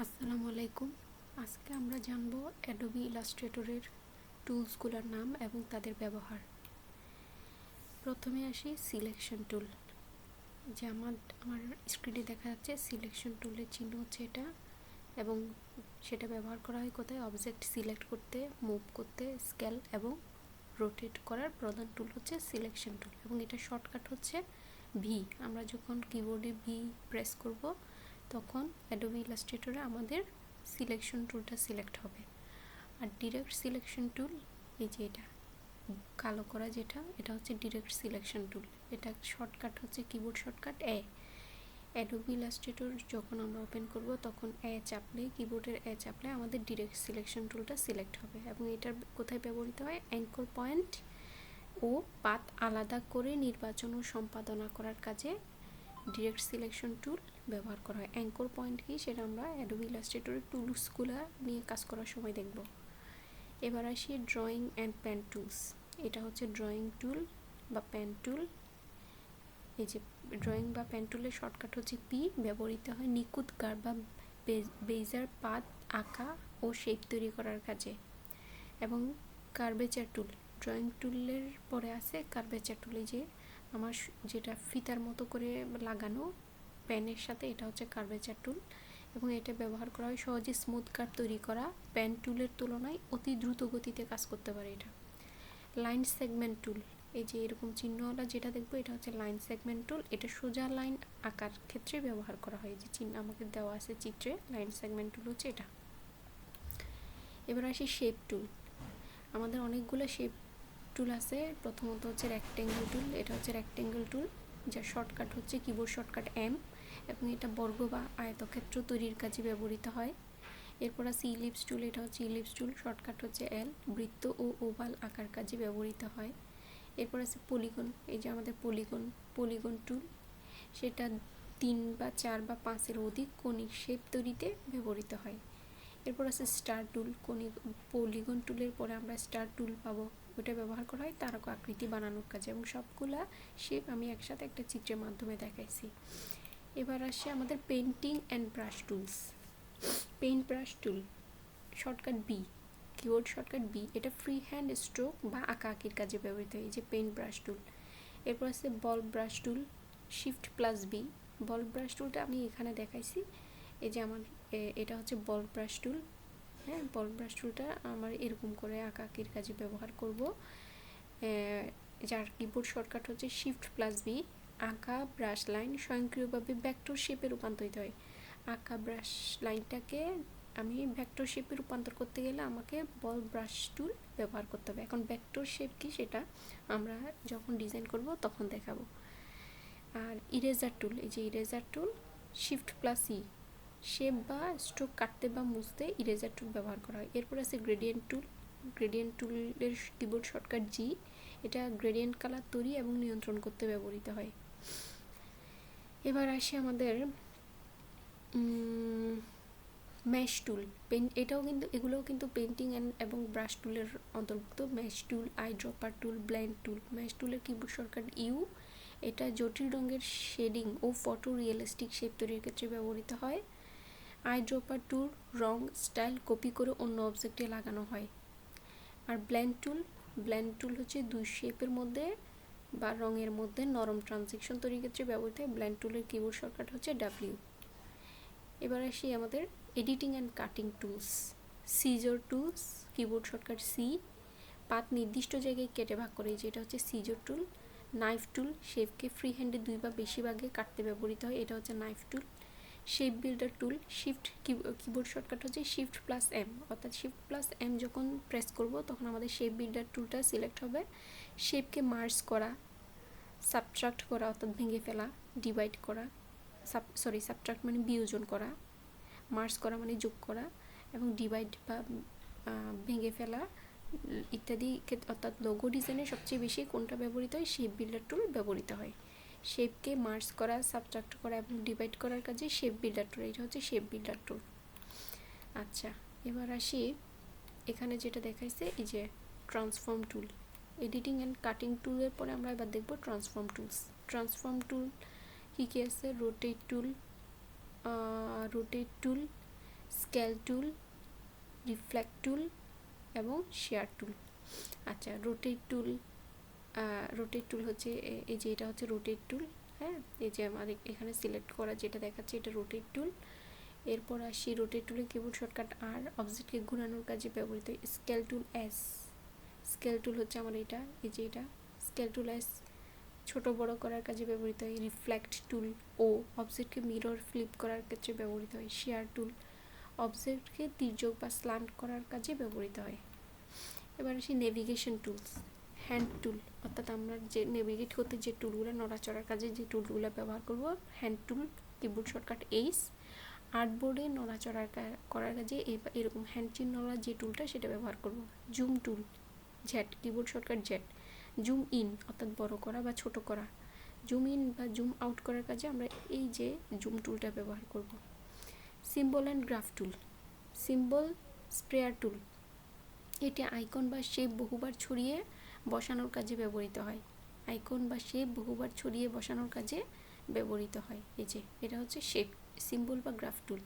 আসসালামু আলাইকুম। আজকে আমরা জানব অ্যাডোবি ইলাস্ট্রেটরের টুলসগুলোর নাম এবং তাদের ব্যবহার। প্রথমে আসি সিলেকশন টুল। যে আমার স্ক্রিনে দেখা যাচ্ছে সিলেকশন টুলের চিহ্ন হচ্ছে এটা, এবং সেটা ব্যবহার করা হয় কোথায়? অবজেক্ট সিলেক্ট করতে, মুভ করতে, স্কেল এবং রোটেট করার প্রধান টুল হচ্ছে সিলেকশন টুল, এবং এটা শর্টকাট হচ্ছে ভি। আমরা যখন কিবোর্ডে ভি প্রেস করব তখন অ্যাডোবি ইলাস্ট্রেটরে আমাদের সিলেকশন টুলটা সিলেক্ট হবে। আর ডিরেক্ট সিলেকশন টুল, এই যে এটা কালো করা যেটা, এটা হচ্ছে ডিরেক্ট সিলেকশন টুল। এটা শর্টকাট হচ্ছে কিবোর্ড শর্টকাট অ্যাডোবি ইলাস্ট্রেটর যখন আমরা ওপেন করব তখন চাপলে, কিবোর্ডের চাপলে আমাদের ডিরেক্ট সিলেকশন টুলটা সিলেক্ট হবে। এবং এটার কোথায় ব্যবহৃত হয়? অ্যাঙ্কর পয়েন্ট ও পাত আলাদা করে নির্বাচন ও সম্পাদনা করার কাজে ডিরেক্ট সিলেকশন টুল ব্যবহার করা হয়। অ্যাঙ্কর পয়েন্ট কি সেটা আমরা অ্যাডোবি ইলাস্ট্রেটরের টুলসগুলো নিয়ে কাজ করার সময় দেখব। এবার আসি ড্রয়িং অ্যান্ড পেন টুলস। এটা হচ্ছে ড্রয়িং টুল বা পেন টুল। এই যে ড্রয়িং বা পেন টুলের শর্টকাট হচ্ছে পি। ব্যবহৃত হয় নিখুঁত কার্ভ বা বেজার পাত আঁকা ও শেপ তৈরি করার কাজে। এবং কার্ভেচার টুল, ড্রয়িং টুলের পরে আছে কার্ভেচার টুল। এই যে আমার যেটা ফিতার মতো করে লাগানো পেনের সাথে, এটা হচ্ছে কার্ভেচার টুল, এবং এটা ব্যবহার করা হয় সহজে স্মুথ কার্ভ তৈরি করা পেন টুলের তুলনায় অতি দ্রুত গতিতে কাজ করতে পারে এটা। লাইন সেগমেন্ট টুল, এই যে এরকম চিহ্নওয়ালা যেটা দেখবো এটা হচ্ছে লাইন সেগমেন্ট টুল। এটা সোজা লাইন আঁকার ক্ষেত্রে ব্যবহার করা হয়। যে চিহ্ন আমাকে দেওয়া আছে চিত্রে, লাইন সেগমেন্ট টুল হচ্ছে এটা। এবার আসি শেপ টুল। আমাদের অনেকগুলো শেপ টুল আছে। প্রথমত হচ্ছে রেক্টেঙ্গেল টুল। এটা হচ্ছে রেক্টেঙ্গেল টুল, যার শর্টকাট হচ্ছে কিবোর্ড শর্টকাট এম, এবং এটা বর্গ বা আয়তক্ষেত্র তৈরির কাজে ব্যবহৃত হয়। এরপর আছে ইলিপস টুল। এটা হচ্ছে ইলিপস টুল, শর্টকাট হচ্ছে এল, বৃত্ত ও ওভাল আঁকার কাজে ব্যবহৃত হয়। এরপর আছে পলিগন। এই যে আমাদের পলিগন টুল, সেটা 3 বা 4 বা 5-এর অধিক কণিক শেপ তৈরিতে ব্যবহৃত হয়। এরপর আছে স্টার টুল। পলিগন টুলের পরে আমরা স্টার টুল পাবো, ওটা ব্যবহার করা হয় তারকা আকৃতি বানানোর কাজে, এবং সবগুলা শেপ আমি একসাথে একটা চিত্রের মাধ্যমে দেখাইছি। এবার আসে আমাদের painting and brush tools. Paint brush tool, shortcut B, keyboard shortcut B. এটা ফ্রি হ্যান্ড স্ট্রোক বা আঁকা আঁকির কাজে ব্যবহৃত হয়। এই যে পেইন্ট ব্রাশ টুল। এরপর আছে blob brush tool, shift plus B. Blob brush টুলটা আমি এখানে দেখাইছি। এই যে আমার এটা হচ্ছে বল ব্রাশ টুল। হ্যাঁ, বল ব্রাশ টুলটা আমার এরকম করে আঁকা আঁকির কাজে ব্যবহার করব, যার কিবোর্ড শর্টকাট হচ্ছে শিফট প্লাস বি। আঁকা ব্রাশ লাইন স্বয়ংক্রিয়ভাবে ভেক্টর শেপে রূপান্তরিত হয়। আঁকা ব্রাশ লাইনটাকে আমি ভেক্টর শেপে রূপান্তর করতে গেলে আমাকে বল ব্রাশ টুল ব্যবহার করতে হবে। এখন ভেক্টর শেপ কি সেটা আমরা যখন ডিজাইন করব তখন দেখাবো। আর ইরেজার টুল, এই যে ইরেজার টুল, শিফট প্লাস ই, শেপ বা স্ট্রোক কাটতে বা মুছতে ইরেজার টুল ব্যবহার করা হয়। এরপর আছে গ্রেডিয়েন্ট টুল। গ্রেডিয়েন্ট টুলের কিবোর্ড শর্টকাট জি। এটা গ্রেডিয়েন্ট কালার তৈরি এবং নিয়ন্ত্রণ করতে ব্যবহৃত হয়। এবার আসে আমাদের ম্যাশ টুল। এগুলোও কিন্তু পেন্টিং এবং ব্রাশ টুলের অন্তর্ভুক্ত। Mash tool, I dropper tool, blend tool. Mash টুলের কিবোর্ড শর্টকাট ইউ। এটা জটিল রঙের শেডিং ও ফটো রিয়েলিস্টিক শেপ তৈরির ক্ষেত্রে ব্যবহৃত হয়। I dropper tool wrong style copy করে অন্য অবজেক্টে লাগানো হয়। আর ব্লেন্ড টুল হচ্ছে দুই শেপের মধ্যে বা রঙের মধ্যে নরম ট্রানজিশন তৈরির ক্ষেত্রে ব্যবহৃত হয়। ব্লেন্ড টুলের কিবোর্ড শর্টকাট হচ্ছে ডাব্লিউ। এবার আসি আমাদের editing and cutting tools. Scissor tools, keyboard shortcut C. Path নির্দিষ্ট জায়গায় কেটে ভাগ করে, যেটা হচ্ছে সিজর টুল। নাইফ টুল, শেপকে ফ্রি হ্যান্ডে 2 বা বেশি ভাগে কাটতে ব্যবহৃত হয়, এটা হচ্ছে knife tool. Shape builder tool, keyboard shortcut হচ্ছে শিফট প্লাস এম, অর্থাৎ শিফট প্লাস এম যখন প্রেস করব তখন আমাদের শেপ বিল্ডার টুলটা সিলেক্ট হবে। শেপকে মার্জ করা, সাবট্রাক্ট করা অর্থাৎ ভেঙে ফেলা, ডিভাইড করা, সাবট্রাক্ট মানে বিয়োজন করা, মার্জ করা মানে যোগ করা, এবং ডিভাইড বা ভেঙে ফেলা ইত্যাদি ক্ষেত্রে, অর্থাৎ লোগো ডিজাইনে সবচেয়ে বেশি কোনটা ব্যবহৃত হয়? শেপ বিল্ডার টুল ব্যবহৃত হয়। শেপকে মার্জ করা, সাবট্রাক্ট করা এবং ডিভাইড করার কাজে শেপ বিল্ডার টুল, এটা হচ্ছে শেপ বিল্ডার টুল। আচ্ছা, এবার আসি এখানে যেটা দেখাইছে, এই যে transform tool. Editing and cutting টুলের পরে আমরা এবার দেখব ট্রান্সফর্ম টুলস। ট্রান্সফর্ম টুল কী কী আছে? রোটেট টুল, স্কেল টুল, রিফ্লেক্ট টুল এবং শেয়ার টুল। আচ্ছা, রোটেট টুল হচ্ছে এই যে এটা হচ্ছে রোটেট টুল। হ্যাঁ, এই যে আমার এখানে সিলেক্ট করা যেটা দেখাচ্ছে এটা রোটেট টুল। এরপর আসি রোটেট টুলে কিবোর্ড শর্টকাট আর, অবজেক্টকে ঘোরানোর কাজে ব্যবহৃত স্কেল টুল এস। স্কেল টুল হচ্ছে আমার এটা, এই যে এটা স্কেল টুল এস, ছোট বড় করার কাজে ব্যবহৃত হয়। রিফ্লেক্ট টুল ও, অবজেক্টকে মিরর ফ্লিপ করার ক্ষেত্রে ব্যবহৃত হয়। শেয়ার টুল, অবজেক্টকে তির্যক বা স্ল্যান্ট করার কাজে ব্যবহৃত হয়। এবার আসি নেভিগেশন টুলস। হ্যান্ড টুল, অর্থাৎ আমরা যে নেভিগেট করতে যে টুলগুলো, নড়াচড়ার কাজে যে টুলগুলো ব্যবহার করব। হ্যান্ড টুল, কিবোর্ড শর্টকাট এইস। আর্টবোর্ডে নড়াচড়া করার কাজে এরকম হ্যান্ড চিহ্নওয়ালা যে টুলটা সেটা ব্যবহার করব। Zoom tool, Z, keyboard shortcut Z. Zoom in অর্থাৎ বড় করা বা ছোট করা। জুম ইন বা জুম আউট করার কাজে আমরা এই যে জুম টুলটা ব্যবহার করব। Symbol and graph tool. Symbol sprayer tool, এটি আইকন বা শেপ বহুবার ছড়িয়ে বসানোর কাজে ব্যবহৃত হয়। আইকন বা শেপ বহুবার ছড়িয়ে বসানোর কাজে ব্যবহৃত হয়। এই যে এটা হচ্ছে শেপ, সিম্বল বা গ্রাফ টুল।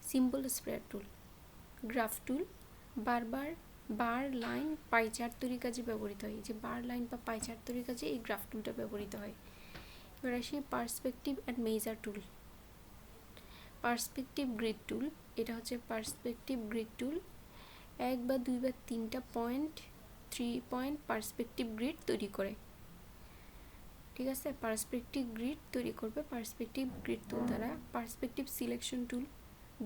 সিম্বল স্প্রেয়ার টুল। গ্রাফ টুল, বারবার বার, লাইন, পাই চার্ট তৈরির কাজে ব্যবহৃত হয়। এই যে বার, লাইন বা পাই চার্ট তৈরির কাজে এই গ্রাফ টুলটা ব্যবহৃত হয়। এবার আসি perspective and measure tool. Perspective grid tool, এটা হচ্ছে পার্সপেক্টিভ গ্রিড টুল। 1 বা 2 বা 3টা পয়েন্ট, 3 পয়েন্ট পার্সপেক্টিভ গ্রিড তৈরি করে। ঠিক আছে, পার্সপেক্টিভ গ্রিড তৈরি করবে পার্সপেক্টিভ গ্রিড টুল দ্বারা। পার্সপেক্টিভ সিলেকশন টুল,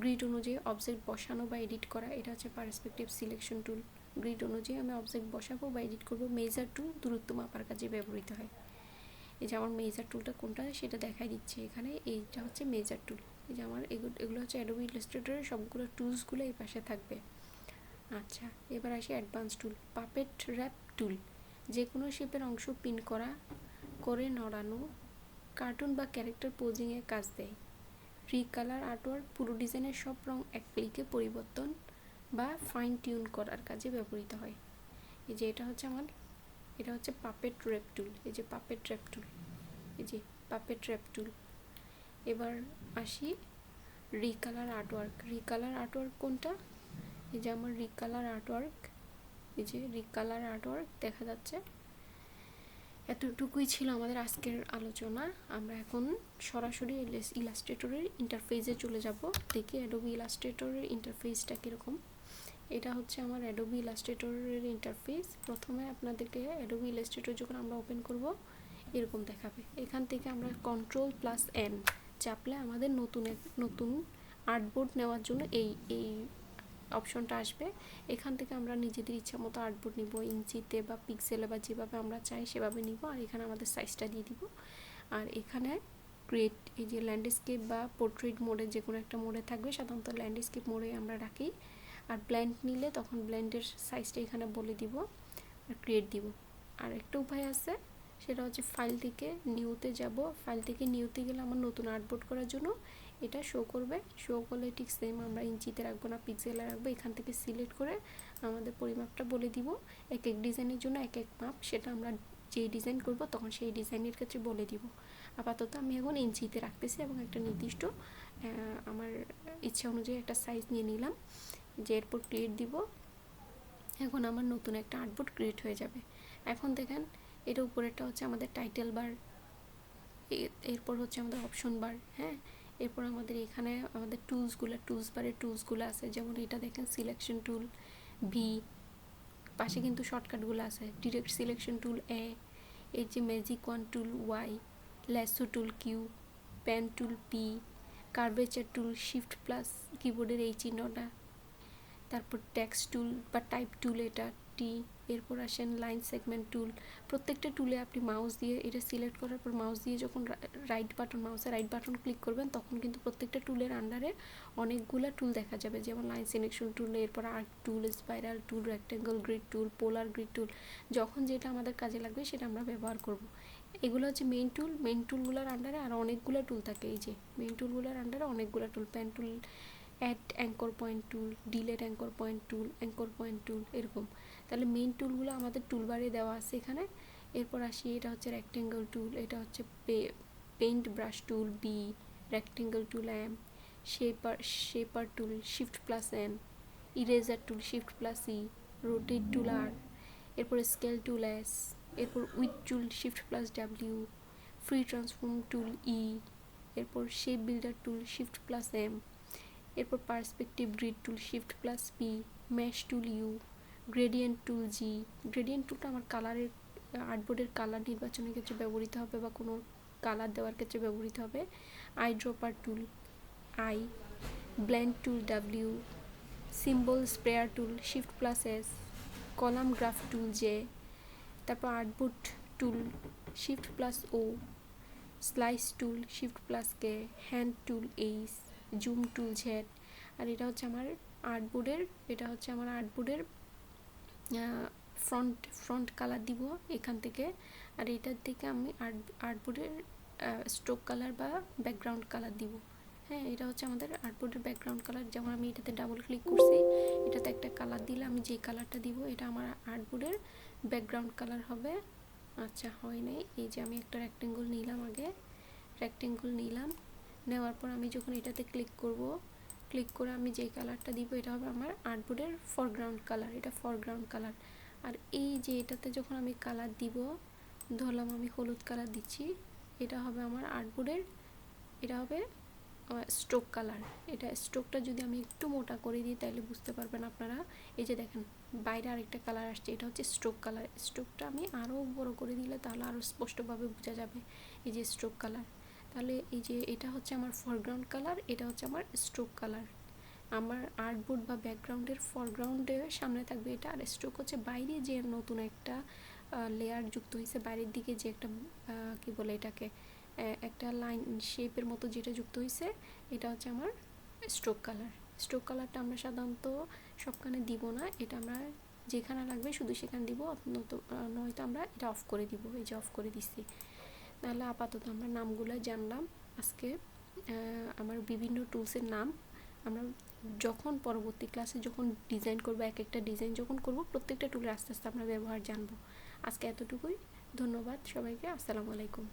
গ্রিড অনুযায়ী অবজেক্ট বসানো বা এডিট করা, এটা হচ্ছে পার্সপেক্টিভ সিলেকশন টুল। গ্রিড অনুযায়ী আমি অবজেক্ট বসাবো বা এডিট করবো। মেজার টুল, দূরত্ব মাপার কাজে ব্যবহৃত হয়। এই যে আমার মেজার টুলটা কোনটা সেটা দেখাই দিচ্ছে এখানে, এইটা হচ্ছে মেজার টুল। এই যে আমার এগুলো হচ্ছে অ্যাডোবি ইলাস্ট্রেটরের সবগুলো টুলসগুলো এই পাশে থাকবে। আচ্ছা, এবার আসি অ্যাডভান্স টুল। পাপেট র্যাপ টুল, যে কোনো শেপের অংশ পিন করে নড়ানো, কার্টুন বা ক্যারেক্টার পোজিংয়ে কাজ দেয়। রিকালার আর্টওয়ার্ক, পুরো ডিজাইনের সব রং এক ক্লিকে পরিবর্তন বা ফাইন টিউন করার কাজে ব্যবহৃত হয়। এই যে এটা হচ্ছে পাপেট র্যাপ টুল। এই যে পাপেট র্যাপ টুল, এই যে পাপেট র্যাপ টুল। এবার আসি রিকালার আর্টওয়ার্ক। রিকালার আর্টওয়ার্ক কোনটা? এই যে আমার রিকালার আর্টওয়ার্ক, এই যে রিকালার আর্টওয়ার্ক দেখা যাচ্ছে। এতটুকুই ছিল আমাদের আজকের আলোচনা। আমরা এখন সরাসরি ইলাস্ট্রেটরের ইন্টারফেসে চলে যাব। দেখি অ্যাডোবি ইলাস্ট্রেটরের ইন্টারফেসটা কীরকম। এটা হচ্ছে আমার অ্যাডোবি ইলাস্ট্রেটরের ইন্টারফেস। প্রথমে আপনাদেরকে অ্যাডোবি ইলাস্ট্রেটর যখন আমরা ওপেন করব এরকম দেখাবে। এখান থেকে আমরা Ctrl+N চাপলে আমাদের নতুন আর্টবোর্ড নেওয়ার জন্য এই অপশনটা আসবে। এখান থেকে আমরা নিজেদের ইচ্ছা মতো আর্টবোর্ড নিব, ইঞ্চিতে বা পিক্সেলে বা যেভাবে আমরা চাই সেভাবে নিব। আর এখানে আমাদের সাইজটা দিয়ে দিব। আর এখানে ক্রিয়েট, এই যে ল্যান্ডস্কেপ বা পোর্ট্রেট মোডে যে কোনো একটা মোডে থাকবে, সাধারণত ল্যান্ডস্কেপ মোডে আমরা রাখি। আর ব্ল্যান্ড নিলে তখন ব্ল্যান্ডের সাইজটা এখানে বলে দিব আর ক্রিয়েট দিব। আর একটা উপায় আছে, সেটা হচ্ছে ফাইল থেকে নিউতে যাব। ফাইল থেকে নিউতে গেলে আমার নতুন আর্টবোর্ড করার জন্য এটা শো করবে। শো করলে ঠিক সেম আমরা ইঞ্চিতে রাখবো না পিক্সেলে রাখবো। এখান থেকে সিলেক্ট করে আমাদের পরিমাপটা বলে দিব। এক এক ডিজাইনের জন্য এক এক মাপ, সেটা আমরা যেই ডিজাইন করব তখন সেই ডিজাইনের ক্ষেত্রে বলে দিব। আপাতত আমি এখন ইঞ্চিতে রাখতেছি এবং একটা নির্দিষ্ট আমার ইচ্ছা অনুযায়ী একটা সাইজ নিয়ে নিলাম। যে এরপর ক্রিয়েট দিব। এখন আমার নতুন একটা আর্টবোর্ড ক্রিয়েট হয়ে যাবে। এখন দেখেন এটা উপরেরটা হচ্ছে আমাদের টাইটেল বার, এরপর হচ্ছে আমাদের অপশন বার। হ্যাঁ, এরপর আমাদের এখানে আমাদের টুলস বারের টুলসগুলো আছে। যেমন এটা দেখেন সিলেকশন টুল ভি, পাশে কিন্তু শর্টকাটগুলো আছে। ডিরেক্ট সিলেকশন টুল এ, এই যে magic wand tool Y, lasso tool Q, pen tool P, curvature tool shift plus কিবোর্ডের এই চিহ্নটা, তারপর টেক্সট টুল বা টাইপ টুল এটা টি। এরপর আসেন লাইন সেগমেন্ট টুল। প্রত্যেকটা টুলে আপনি মাউস দিয়ে এটা সিলেক্ট করার পর মাউস দিয়ে যখন মাউসের রাইট বাটন ক্লিক করবেন তখন কিন্তু প্রত্যেকটা টুলের আন্ডারে অনেকগুলো টুল দেখা যাবে। যেমন লাইন সিলেকশন টুল, এরপর আর্ক টুল, স্পাইরাল টুল, রেক্টেঙ্গল গ্রিড টুল, পোলার গ্রিড টুল। যখন যেটা আমাদের কাজে লাগবে সেটা আমরা ব্যবহার করব। এগুলো হচ্ছে মেইন টুলগুলোর আন্ডারে আর অনেকগুলো টুল থাকে। এই যে মেইন টুলগুলোর আন্ডারে অনেকগুলো tool, pen tool, add anchor point tool, delete anchor point tool এরকম। তাহলে মেইন টুলগুলো আমাদের টুলবারে দেওয়া আছে এখানে। এরপর আসি, এটা হচ্ছে রেক্টেঙ্গল টুল, এটা হচ্ছে paint brush tool B, rectangle tool M, shaper tool shift plus N, eraser tool shift plus E, rotate tool R, এরপর স্কেল টুল এস, এরপর width tool shift plus W, free transform tool E, এরপর shape builder tool shift plus M, এরপর perspective grid tool shift plus P, mesh tool U, gradient tool G. Gradient টুলটা আমার কালারের আর্টবোর্ডের colour নির্বাচনের ক্ষেত্রে ব্যবহৃত হবে বা কোনো কালার দেওয়ার ক্ষেত্রে ব্যবহৃত হবে। I dropper tool I, blend tool W, symbol sprayer tool shift plus S, column graph tool J, তারপর আর্টবোর্ড টুল শিফট প্লাস ও, স্লাইস টুল শিফট প্লাস কে, হ্যান্ড টুল এইচ, জুম টুল জেড। আর এটা হচ্ছে আমার আর্টবোর্ডের ফ্রন্ট কালার দিব এখান থেকে। আর এটার থেকে আমি আর্টবোর্ডের স্ট্রোক কালার বা ব্যাকগ্রাউন্ড কালার দিব। হ্যাঁ, এটা হচ্ছে আমাদের আর্টবোর্ডের ব্যাকগ্রাউন্ড কালার। যেমন আমি এটাতে ডাবল ক্লিক করছি, এটাতে একটা কালার দিলে আমি যে কালারটা দিব এটা আমার আর্টবোর্ডের ব্যাকগ্রাউন্ড কালার হবে। আচ্ছা, হয় নাই। এই যে আমি একটা রেক্টেঙ্গল নিলাম, নেওয়ার পর আমি যখন এটাতে ক্লিক করে আমি যে কালারটা দিব এটা হবে আমার আর্টবোর্ডের ফরগ্রাউন্ড কালার। এটা ফরগ্রাউন্ড কালার। আর এই যে এটাতে যখন আমি কালার দিব, ধরলাম আমি হলুদ কালার দিচ্ছি, এটা হবে আমার আর্টবোর্ডের, এটা হবে স্ট্রোক কালার। এটা স্ট্রোকটা যদি আমি একটু মোটা করে দিই তাহলে বুঝতে পারবেন আপনারা। এই যে দেখেন বাইরে আরেকটা কালার আসছে, এটা হচ্ছে স্ট্রোক কালার। স্ট্রোকটা আমি আরও বড় করে দিলে তাহলে আরও স্পষ্টভাবে বোঝা যাবে। এই যে স্ট্রোক কালার, তাহলে এই যে এটা হচ্ছে আমার ফরগ্রাউন্ড কালার, এটা হচ্ছে আমার স্ট্রোক কালার। আমার আর্টবোর্ড বা ব্যাকগ্রাউন্ডের ফরগ্রাউন্ডের সামনে থাকবে এটা, আর স্ট্রোক হচ্ছে বাইরে যে নতুন একটা লেয়ার যুক্ত হয়েছে, বাইরের দিকে যে একটা কি বলে এটাকে, একটা লাইন শেপের মতো যেটা যুক্ত হয়েছে, এটা হচ্ছে আমার স্ট্রোক কালার। স্ট্রোক কালারটা আমরা সাধারণত সবখানে দিব না, এটা আমরা যেখানে লাগবে শুধু সেখানে দিব, নয়তো আমরা এটা অফ করে দিব। এই যে অফ করে দিচ্ছি। তাহলে আপাতত আমরা নামগুলো জানলাম আজকে, আমার বিভিন্ন টুলসের নাম। আমরা যখন পরবর্তী ক্লাসে যখন ডিজাইন করবো, এক একটা ডিজাইন যখন করব, প্রত্যেকটা টুলের আস্তে আস্তে আমরা ব্যবহার জানবো। আজকে এতটুকুই। ধন্যবাদ সবাইকে। আসসালামু আলাইকুম।